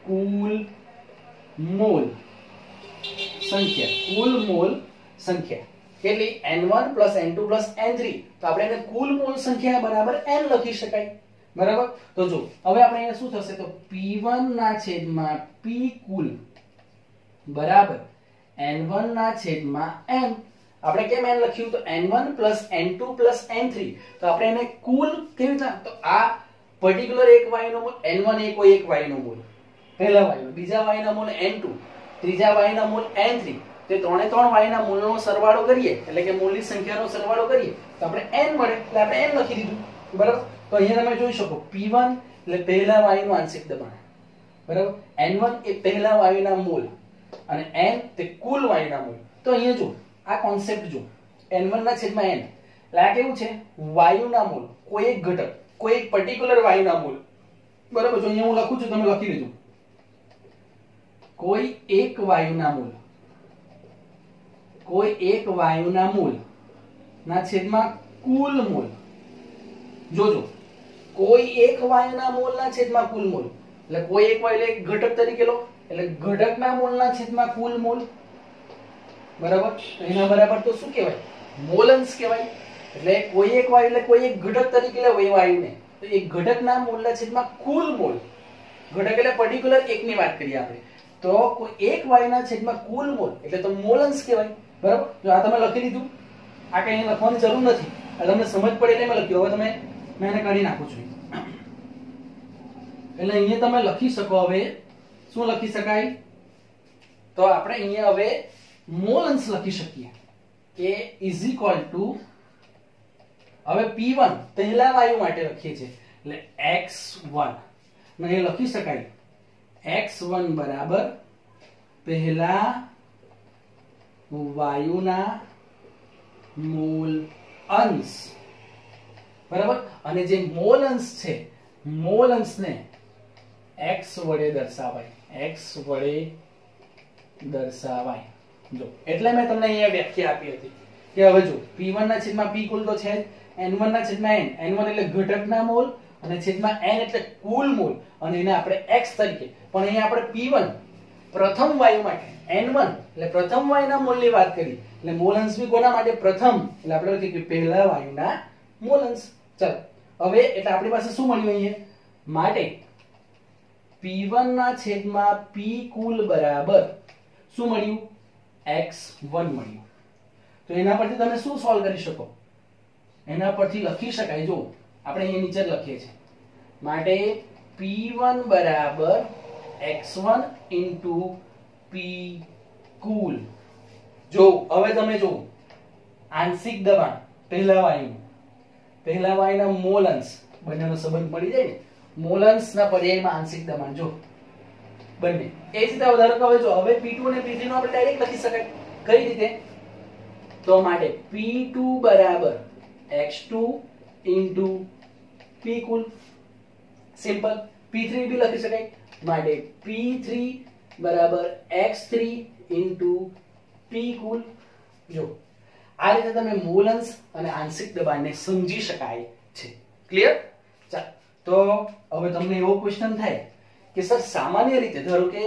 કુલ મોલ સંખ્યા. કુલ મોલ સંખ્યા કેટલી? n1 plus n2 plus n3. તો આપણે એને કુલ મોલ સંખ્યા બરાબર n લખી શકાય. બરાબર? તો જો હવે આપણે અહીંયા શું થશે? તો p1 ના છેદમાં p કુલ બરાબર n1 ના છેદમાં n. આપણે કેમ n લખ્યું? તો n1 plus n2 plus n3. તો આપણે એને કુલ કેવી રીતના? તો આ પર્ટિક્યુલર એક y નો મોલ n1 એ કોઈ એક y નો મોલ, પહેલા y નો, બીજા y ના મોલ n2, ત્રીજા y ના મોલ n3. તે ત્રણે ત્રણ y ના મૂળનો સરવાળો કરીએ એટલે કે મૂળની સંખ્યાનો સરવાળો કરીએ તો આપણે n મળે. એટલે આપણે n લખી દીધું. બરાબર? તો અહીંયા તમે જોઈ શકો p1 એટલે પહેલા y નું આંશિક દબાણ, બરાબર, n1 એ પહેલા y ના મૂળ અને n તે કુલ y ના મૂળ. તો અહીંયા જો આ કોન્સેપ્ટ જો n1 ના છેદમાં n એટલે આ કેવું છે? y ના મૂળ, કોઈ એક ઘટક, કોઈ એક પર્ટિક્યુલર y ના મૂળ. બરાબર? જો અહીંયા હું લખું છું, તમે લખી લેજો, કોઈ એક y ના મૂળ, કોઈ એક y ના મૂળ ના છેદમાં કુલ મૂળ. જોજો કોઈ એક y ના મૂળ ના છેદમાં કુલ મૂળ એટલે કોઈ એક y એટલે એક ઘટક તરીકે લો એટલે ઘટકના મૂળના છેદમાં કુલ મૂળ. બરાબર? એના બરાબર તો શું કહેવાય? મોલન્સ કહેવાય. એટલે કોઈ એક y એટલે કોઈ એક ઘટક તરીકે લે y ને, તો એક ઘટકના મૂળના છેદમાં કુલ મૂળ. ઘટક એટલે પર્ટિક્યુલર એકની વાત કરીએ આપણે, તો કોઈ એક y ના છેદમાં કુલ મૂળ એટલે તો મોલન્સ કહેવાય. બરાબર? જો આ તમે લખી દીધું, આ કઈ લખવાની જરૂર નથી, આ તમને સમજ પડે એટલે મેં લખ્યું. હવે તમે મેં એને કાઢી નાખું છું એટલે અહીંયા તમે લખી શકો. હવે શું લખી શકાય? તો આપણે અહીંયા હવે મોલન્સ લખી શકીએ કે ઇઝ ઇક્વલ ટુ, હવે p1 પહેલા વાયુ માટે લખીએ છીએ એટલે x1 ને એ લખી શકાય x1 બરાબર પહેલા વાયુના મોલ અંશ. બરાબર? અને જે મોલ અંશ છે, મોલ અંશને x વડે દર્શાવાય, x વડે દર્શાવાય. જો એટલે મેં તમને અહીંયા વ્યાખ્યા આપી હતી કે હવે જો p1 ના છેદમાં p કુલ તો છે જ, n1 ના છેદમાં n, n1 એટલે ઘટકના મોલ અને છેદમાં n એટલે કુલ મોલ, અને એને આપણે x તરીકે, પણ અહીંયા આપણે p1 પ્રથમ વાયુ માટે, n1 એટલે પ્રથમ વાયુના મોલની વાત કરી એટલે મોલન્સ બી કોના માટે? પ્રથમ. એટલે આપણે લખીએ કે પહેલા વાયુના મોલન્સ. ચાલો હવે એટલે આપણી પાસે શું મળ્યું અહીંયા? માટે p1 ના છેદમાં p કુલ બરાબર શું મળ્યું? x1 મળ્યું. તો એના પરથી તમે શું સોલ્વ કરી શકો? એના પરથી લખી શકાય. જો આપણે અહીંયા નીચે લખીએ છીએ, માટે p1 બરાબર x1 into p કુલ. જો હવે તમે જો આંશિક દબાણ પહેલા વાયુના મોલન્સ બંનેનો સંબંધ મળી જાય ને, મોલન્સના પર્યાયમાં આંશિક દબાણ જો બંને એ જ રીતે વધારો. હવે જો હવે p2 અને p3 નો આપણે ડાયરેક્ટ લખી શકાય. કઈ રીતે? તો માટે p2 બરાબર x2 into p કુલ. સિમ્પલ. p3 બી લખી શકાય, માટે p3 બરાબર x3 into p કુલ. જો આ રીતે તમે મોલન્સ અને આંશિક દબાણને સમજી શકાય છે. ક્લિયર? ચાલો તો હવે તમને એવો ક્વેશ્ચન થાય કે સર સામાન્ય રીતે ધારો કે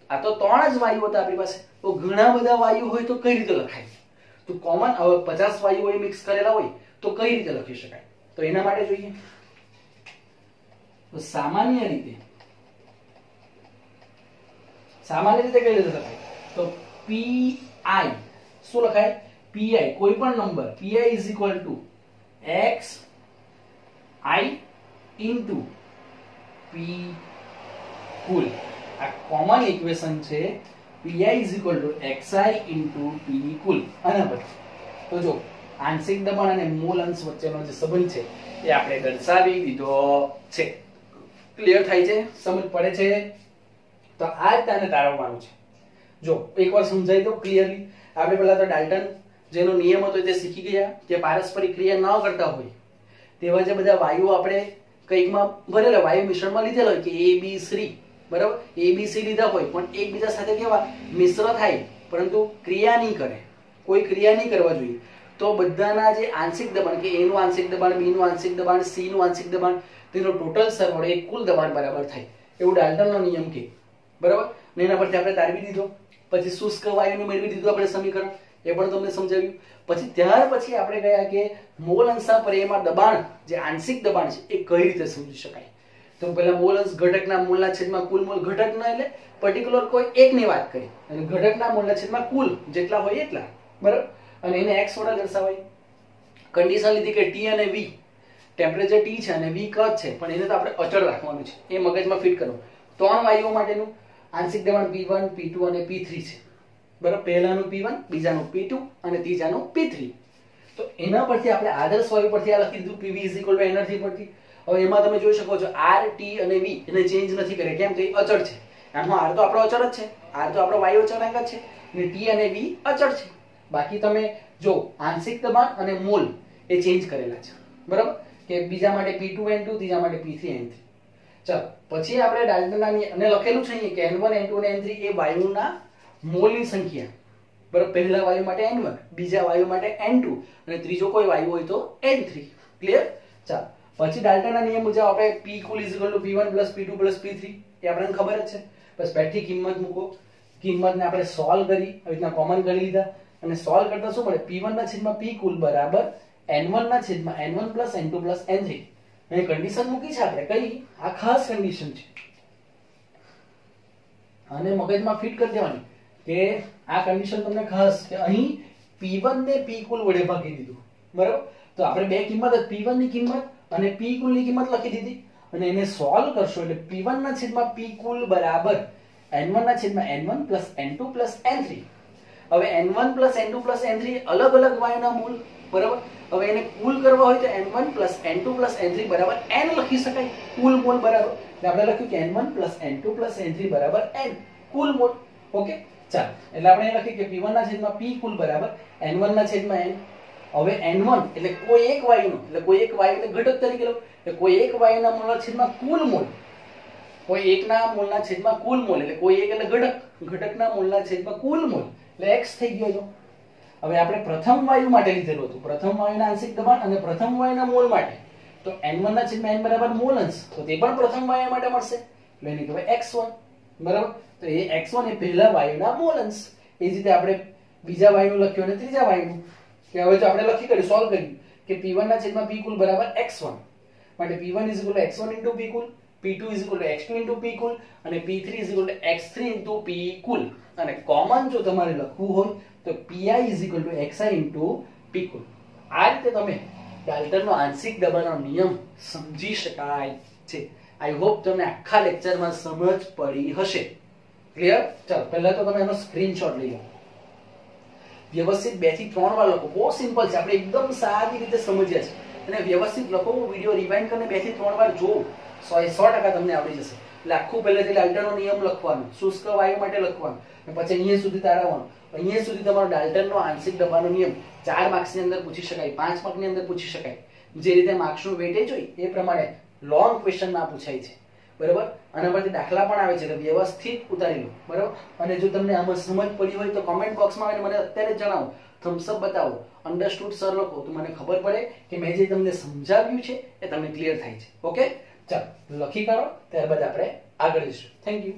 આ તો ત્રણ જ વાયુ હતા આપણી પાસે, તો ઘણા બધા વાયુ હોય તો કઈ રીતે લખાય? તો કોમન હવે 50 વાયુ હોય મિક્સ કરેલા હોય તો કઈ રીતે લખી શકાય? તો એના માટે જોઈએ તો સામાન્ય રીતે કઈ રીતે લખાય? તો pi શું લખાય? pi કોઈ પણ number pi is equal to x I into p કુલ. આ કોમન ઇક્વેશન છે. pi is equal to xi into p કુલ. આના પર તો જો આંશિક દબાણ અને મોલ અંશ વચ્ચેનો જે સંબંધ છે એ આપણે દર્શાવી દીધો છે. ક્લિયર થાય છે? સમજ પડે છે? તો આ જ તાને તારવવાનું છે. જો એકવાર સમજાઈ દો ક્લિયરલી. આપણે પહેલા તો ડાલ્ટન જેનો નિયમ હતો તે શીખી ગયા, જે પારસ્પરિક ક્રિયા ન કરતા હોય તેવા જે બધા વાયુઓ આપણે કંઈકમાં ભરેલા વાયુ મિશ્રણમાં લીધેલા હોય કે ABCD, બરાબર, ABC લીધા હોય પણ એકબીજા સાથે કેવા મિશ્ર થાય પરંતુ ક્રિયા નહીં કરે, કોઈ ક્રિયા નહીં કરવા જોઈએ, તો બધાના જે આંશિક દબાણ કે A નું આંશિક દબાણ, B નું આંશિક દબાણ, C નું આંશિક દબાણ, તેનો ટોટલ સરવાળો એ કુલ દબાણ બરાબર થાય, એવું ડાલ્ટનનો નિયમ કે, બરાબર. ને એના પરથી આપણે તારવી દીધો. પછી શુષ્ક વાયુનું મેળવી દીધું આપણે સમીકરણ, એ પણ તમને સમજાવ્યું. પછી ત્યાર પછી આપણે ગયા કે મોલ અંશના પર્યાયમાં દબાણ, જે આંશિક દબાણ છે એ કઈ રીતે સમજી શકાય. તો પહેલા મોલ અંશ ઘટકના મોલના છેદમાં કુલ મોલ, ઘટકના એટલે પર્ટિક્યુલર કોઈ એકની વાત કરી, અને ઘટકના મોલના છેદમાં કુલ જેટલા હોય એટલા, બરાબર. અને એને x વડે દર્શાવાય. કન્ડિશન લીધી કે T અને V, ટેમ્પરેચર T છે અને V કદ છે, પણ એને તો આપણે અચળ રાખવાનું છે, એ મગજમાં ફિટ કરો. ત્રણ વાયુઓ માટેનું આંશિક દબાણ P1, P2 અને P3 છે, બરાબર. પહેલાનું P1, બીજાનું P2 અને ત્રીજાનું P3. તો એના પરથી આપણે આદર્શ વાયુ પરથી આ લખી દીધું PV એનર્જી પરથી. હવે એમાં તમે જોઈ શકો છો R, T અને V એને ચેન્જ નથી કરે, કેમ? તો એ અચળ છે. આમાં R તો આપણો અચળ જ છે, R તો આપણો વાયુ અચળાંક જ છે, અને T અને V અચળ છે. બાકી તમે જો આંશિક દબાણ અને મોલ એ ચેન્જ કરેલા છે, બરાબર, કે બીજા માટે P2N2, ત્રીજા માટે P3N3. ચાલો પછી આપણે ડાલ્ટનના અને લખેલું છે કે N1, N2 અને N3 એ વાયુના મોલની સંખ્યા, બરાબર. પહેલા વાયુ માટે N1, બીજા વાયુ માટે N2 અને ત્રીજો કોઈ વાયુ હોય તો N3. ક્લિયર? ચાલો પછી ડાલ્ટનના નિયમ મુજબ આપણે P કુલ P1 P2 P3 એ આપણને ખબર જ છે. બસ બેઠી કિંમત મૂકો, કિંમતને આપણે સોલ્વ કરી, આવી રીતના કોમન કરી લીધા, અને સોલ્વ કરતા શું મળે? P1 ના છેદમાં P કુલ બરાબર N1 ના છેદમાં N1 N2 N3. અને કન્ડિશન મૂકી છે આપણે, કઈ? આ ખાસ કન્ડિશન છે, અને મગજમાં ફિટ કરી દેવાની કે આ કન્ડિશન તમને ખાસ, કે અહીં P1 ને P કુલ વડે ભાગી દીધું, બરાબર. તો આપણે બે કિંમત, P1 ની કિંમત અને P કુલ ની કિંમત લખી દીધી, અને એને સોલ્વ કરશો એટલે P1 ના છેદમાં P કુલ બરાબર N1 ના છેદમાં N1 N2 N3. હવે N1 N2 N3 અલગ અલગ વાયુના મોલ, બરાબર. હવે એને કુલ કરવા હોય તો N1 N2 N3 બરાબર N લખી શકાય, કુલ મોલ, બરાબર. એટલે આપણે લખ્યું કે N1 N2 N3 બરાબર N કુલ મોલ. ઓકે, ચાલો એટલે આપણે એ લખ્યું કે P1 ના છેદમાં P કુલ બરાબર N1 ના છેદમાં N. હવે N1 એટલે કોઈ એક વાયુનો, એટલે કોઈ એક વાયુને ઘટક તરીકે લો, એટલે કોઈ એક વાયુના મોલના છેદમાં કુલ મોલ, કોઈ એકના મોલના છેદમાં કુલ મોલ, એટલે કોઈ એક એટલે ઘટક, ઘટકના મોલના છેદમાં કુલ મોલ, એટલે x થઈ ગયો છે. હવે આપણે પ્રથમ વાયુ માટે લીધેલું હતું, પ્રથમ વાયુના આંશિક દબાણ અને પ્રથમ વાયુના મોલ માટે, તો N1 ના છેદમાં N બરાબર મોલ અંશ, તો તે પણ પ્રથમ વાયુ માટે મળશે, એટલે એને કહેવાય x1, બરાબર. તો એ x1 એ પહેલા વાયુના મોલ અંશ. એ જ રીતે આપણે બીજા વાયુનું લખ્યું અને ત્રીજા વાયુનું, કે હવે જો આપણે લખી કરી સોલ્વ કર્યું કે P1 ના છેદમાં P કુલ બરાબર x1, માટે P1 x1 into P કુલ, P2 x2 into P કુલ, અને P3 x3 into P કુલ. અને કોમન જો તમારે લખવું હોય તો Pi xi into P કુલ. આ રીતે તમે ડાલ્ટનનો આંશિક દબાણનો નિયમ સમજી શકાય છે. આઈ હોપ તમને આખા લેક્ચરમાં સમજ પડી હશે. ક્લિયર? ચાલો પહેલા તો તમે એનો સ્ક્રીનશોટ લઈ લો, વ્યવસ્થિત 2 થી 3 વાર લખો. બહુ સિમ્પલ છે, આપણે એકદમ સાદી રીતે સમજ્યા છે, અને વ્યવસ્થિત લખો. વિડિયો રિવાઇન્ડ કરીને 2 થી 3 વાર જોવો, 100% તમને આવડી જશે. એટલે આખું પહેલેથી ડાલ્ટનનો નિયમ લખવાનો, શુષ્ક વાયુ માટે લખવાનું, અને પછી અહીંયા સુધી તારવવાનું. અહીંયા સુધી તમારો ડાલ્ટનનો આંશિક દબાણનો નિયમ 4 માર્ક્સની અંદર પૂછી શકાય, 5 માર્કની અંદર પૂછી શકાય. જે રીતે માર્ક્સનું વેટેજ હોય એ પ્રમાણે લોંગ ક્વેશ્ચનમાં પૂછાય છે, બરાબર. આના પરથી દાખલા પણ આવે છે, એટલે વ્યવસ્થિત ઉતારી લો, બરાબર. અને જો તમને આમાં સમજ પડી હોય તો કમેન્ટ બોક્સમાં આવીને મને અત્યારે જણાવો, થમ્સ અપ બતાવો, અન્ડરસ્ટુડ સર લખો, તો મને ખબર પડે કે મેં જે તમને સમજાવ્યું છે એ તમને ક્લિયર થાય છે. ઓકે, ચાલો લખી કાઢો, ત્યારબાદ આપણે આગળ જઈશું. Thank you.